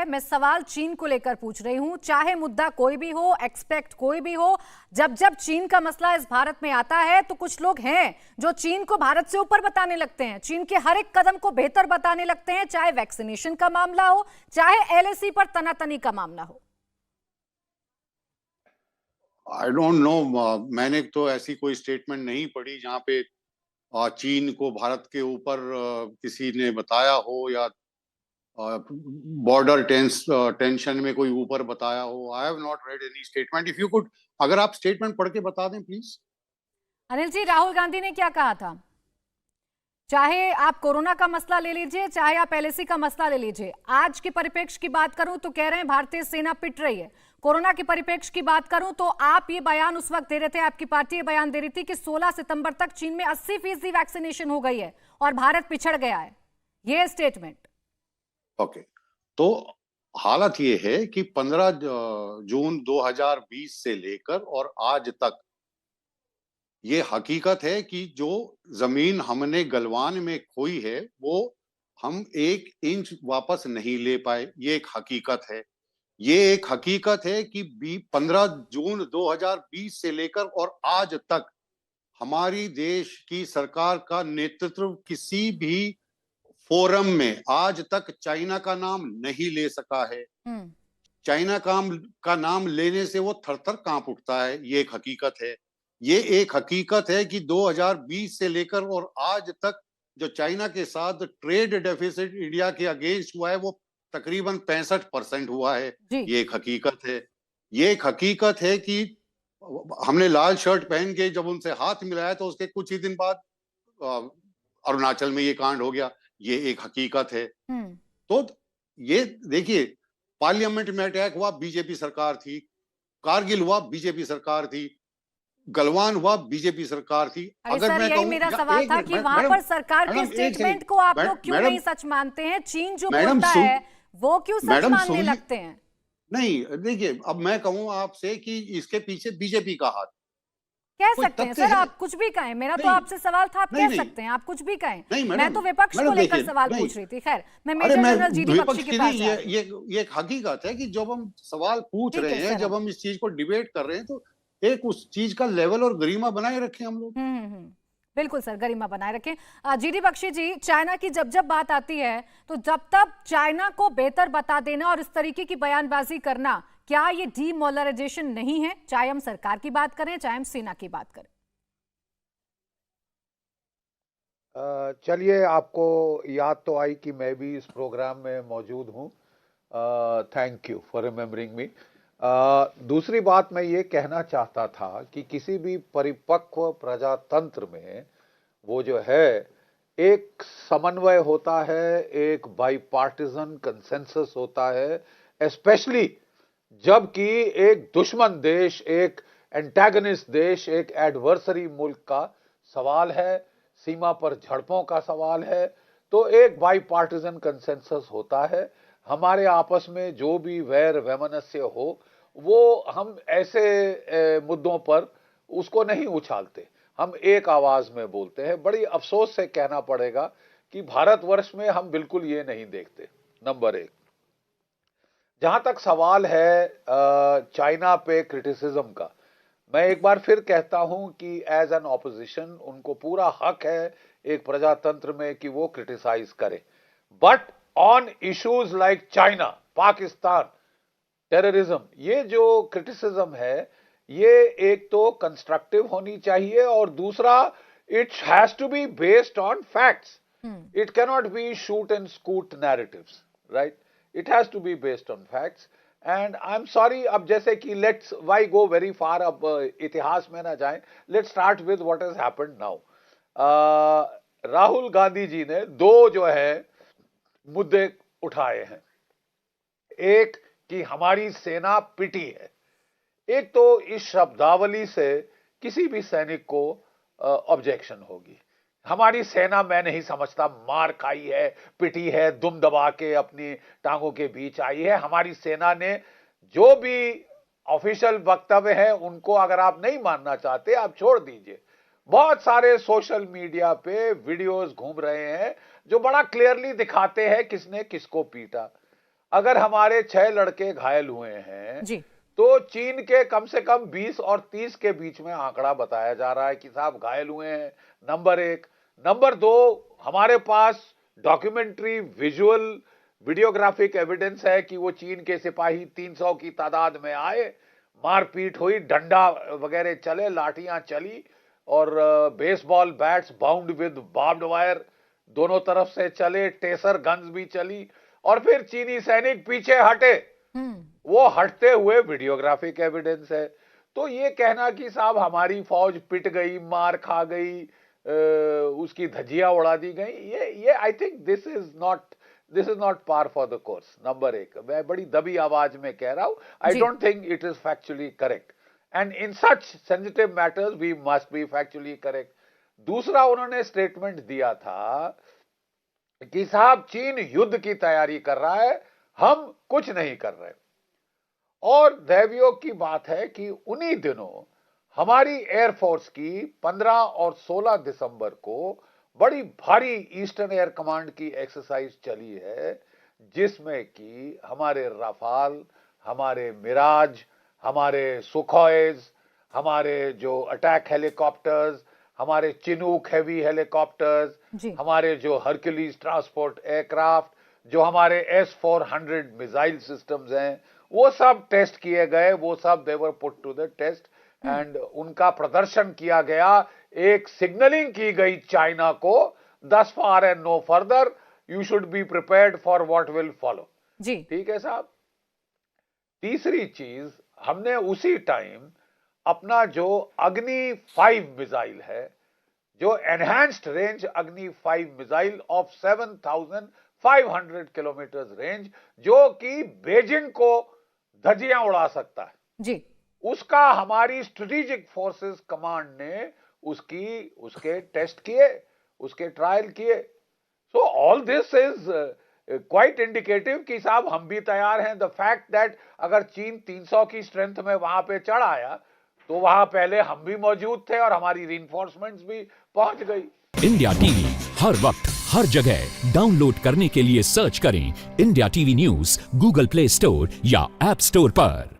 मैं सवाल चीन को लेकर पूछ रही हूं। चाहे मुद्दा कोई भी हो, एक्सपेक्ट कोई भी हो, जब जब चीन का मसला इस भारत में आता है तो कुछ लोग हैं जो चीन को भारत से ऊपर बताने लगते हैं, चीन के हर एक कदम को बेहतर बताने लगते हैं, चाहे वैक्सीनेशन का मामला हो, चाहे एलएसी पर तनातनी का मामला हो। आई डोंट नो, मैंने तो ऐसी कोई स्टेटमेंट नहीं पढ़ी जहां पे चीन को भारत के ऊपर किसी ने बताया हो या बॉर्डर टेंशन में कोई ऊपर बताया हो। I have not red any statement. If you could, अगर आप स्टेटमेंट पढ़ के बता दें प्लीज। अनिल जी, राहुल गांधी ने क्या कहा था? चाहे आप कोरोना का मसला ले लीजिए, चाहे आप एलएसी का मसला ले लीजिए, आज के परिप्रेक्ष्य की बात करूं तो कह रहे हैं भारतीय सेना पिट रही है। कोरोना के परिप्रेक्ष्य की बात करूं तो आप ये बयान उस वक्त दे रहे थे, आपकी पार्टी ये बयान दे रही थी कि 16 सितंबर तक चीन में 80% वैक्सीनेशन हो गई है और भारत पिछड़ गया है। ये स्टेटमेंट। ओके, तो हालत ये है कि 15 जून 2020 से लेकर और आज तक ये हकीकत है कि जो जमीन हमने गलवान में खोई है वो हम 1 इंच वापस नहीं ले पाए। ये एक हकीकत है। ये एक हकीकत है कि 15 जून 2020 से लेकर और आज तक हमारी देश की सरकार का नेतृत्व किसी भी फोरम में आज तक चाइना का नाम नहीं ले सका है। चाइना का नाम लेने से वो थर थर कांप उठता है। ये एक हकीकत है। ये एक हकीकत है कि 2020 से लेकर और आज तक जो चाइना के साथ ट्रेड डेफिसिट इंडिया के अगेंस्ट हुआ है वो तकरीबन 65% हुआ है। ये एक हकीकत है। ये एक हकीकत है कि हमने लाल शर्ट पहन के जब उनसे हाथ मिलाया तो उसके कुछ ही दिन बाद अरुणाचल में ये कांड हो गया। ये एक हकीकत है। तो ये देखिए, पार्लियामेंट में अटैक हुआ, बीजेपी सरकार थी। कारगिल हुआ, बीजेपी सरकार थी। गलवान हुआ, बीजेपी सरकार थी। अगर मैं कहूं, मेरा सवाल था कि वहां पर सरकार के स्टेटमेंट को आप लोग क्यों नहीं सच मानते हैं? चीन जो बोलता है वो क्यों सच मानने लगते हैं? नहीं, देखिए, अब मैं कहूं आपसे कि इसके पीछे बीजेपी का हाथ। कह सकते हैं सर, आप कुछ भी कहें। मेरा तो आपसे सवाल था, आप कह सकते हैं, आप कुछ भी कहें। मैं तो विपक्ष को लेकर सवाल पूछ रही थी। खैर, मैं मेजर जनरल जीडी बख्शी के पास जा रही हूं। ये एक हकीकत है कि जब हम सवाल पूछ रहे हैं, जब हम इस चीज को डिबेट कर रहे हैं तो एक उस चीज का लेवल और गरिमा बनाए रखें हम लोग। बिल्कुल सर, गरिमा बनाए रखें। जीडी बख्शी जी, चाइना की जब जब बात आती है तो जब तब चाइना को बेहतर बता देना और इस तरीके की बयानबाजी करना, क्या ये डीमोलराइजेशन नहीं है? चाहे हम सरकार की बात करें, चाहे हम सेना की बात करें। चलिए, आपको याद तो आई कि मैं भी इस प्रोग्राम में मौजूद हूं। थैंक यू फॉर रिमेम्बरिंग मी। दूसरी बात मैं ये कहना चाहता था कि किसी भी परिपक्व प्रजातंत्र में वो जो है एक समन्वय होता है, एक बाईपार्टिजन कंसेंसस होता है, स्पेशली जबकि एक दुश्मन देश, एक एंटागनिस्ट देश, एक एडवर्सरी मुल्क का सवाल है, सीमा पर झड़पों का सवाल है, तो एक बाईपार्टिजन कंसेंसस होता है। हमारे आपस में जो भी वैर वैमनस्य हो वो हम ऐसे मुद्दों पर उसको नहीं उछालते, हम एक आवाज में बोलते हैं। बड़ी अफसोस से कहना पड़ेगा कि भारतवर्ष में हम बिल्कुल ये नहीं देखते। नंबर एक। जहां तक सवाल है चाइना पे क्रिटिसिज्म का, मैं एक बार फिर कहता हूं कि एज एन ऑपोजिशन उनको पूरा हक है एक प्रजातंत्र में कि वो क्रिटिसाइज करें, but on issues like China, Pakistan, terrorism, ये जो क्रिटिसिज्म है ये एक तो कंस्ट्रक्टिव होनी चाहिए और दूसरा it has to be based on facts. It cannot be shoot and scoot narratives, right? It has to be based on facts. And I am sorry, अब जैसे कि let's why go very far, अब इतिहास में ना जाएं, let's start with what has happened now. Rahul Gandhi ji ने दो जो है मुद्दे उठाए हैं, एक कि हमारी सेना पिटी है. एक तो इस शब्दावली से किसी भी सैनिक को ऑब्जेक्शन होगी. हमारी सेना, मैं नहीं समझता, मार खाई है, पिटी है, दुम दबा के अपनी टांगों के बीच आई है. हमारी सेना ने जो भी ऑफिशियल वक्तव्य है उनको अगर आप नहीं मानना चाहते आप छोड़ दीजिए. बहुत सारे सोशल मीडिया पे वीडियोस घूम रहे हैं जो बड़ा क्लियरली दिखाते हैं किसने किसको पीटा. अगर हमारे 6 लड़के घायल हुए हैं जी। तो चीन के कम से कम 20 और 30 के बीच में आंकड़ा बताया जा रहा है कि साहब घायल हुए हैं। नंबर 1। नंबर 2, हमारे पास डॉक्यूमेंट्री विजुअल वीडियोग्राफिक एविडेंस है कि वो चीन के सिपाही 300 की तादाद में आए, मारपीट हुई, डंडा वगैरह चले, लाठियां चली और baseball bats bound with barbed wire दोनों तरफ से चले, टेसर गन्स भी चली और फिर चीनी सैनिक पीछे हटे। वो हटते हुए वीडियोग्राफिक एविडेंस है। तो ये कहना कि साहब हमारी फौज पिट गई, मार खा गई, उसकी धज्जियां उड़ा दी गई, ये I think this is not par for the course. Number 1, मैं बड़ी दबी आवाज में कह रहा हूं, I don't think it is factually correct and in such sensitive matters we must be factually correct. दूसरा, उन्होंने स्टेटमेंट दिया था कि साहब चीन युद्ध की तैयारी कर रहा है, हम कुछ नहीं कर रहे। और दैवयोग की बात है कि उन्हीं दिनों हमारी एयरफोर्स की 15 और 16 दिसंबर को बड़ी भारी ईस्टर्न एयर कमांड की एक्सरसाइज चली है, जिसमें कि हमारे राफाल, हमारे मिराज, हमारे सुखोइज, हमारे जो अटैक हेलीकॉप्टर्स, हमारे चिनूक हैवी हेलीकॉप्टर्स, हमारे जो हरक्यूलिस ट्रांसपोर्ट एयरक्राफ्ट, जो हमारे S-400 मिसाइल सिस्टम्स हैं, वो सब टेस्ट किए गए, वो सब they were put to the test and उनका प्रदर्शन किया गया। एक सिग्नलिंग की गई चाइना को, thus far and no further, you should be prepared for what will follow। जी। ठीक है साहब। तीसरी चीज, हमने उसी टाइम अपना जो अग्नि 5 मिसाइल है, जो एनहांस्ड रेंज अग्नि 5 मिसाइल ऑफ 7,500 किलोमीटर रेंज, जो कि बीजिंग को धज्जियां उड़ा सकता है जी, उसका हमारी स्ट्रेटेजिक फोर्सेस कमांड ने उसके टेस्ट किए, उसके ट्रायल किए। So all this is quite indicative कि साहब हम भी तैयार हैं। द फैक्ट दैट अगर चीन 300 की स्ट्रेंथ में वहां पे चढ़ आया तो वहां पहले हम भी मौजूद थे और हमारी रीइंफोर्समेंट्स भी पहुंच गई। इंडिया टीवी हर वक्त हर जगह डाउनलोड करने के लिए सर्च करें India TV news Google play store या ऐप स्टोर पर।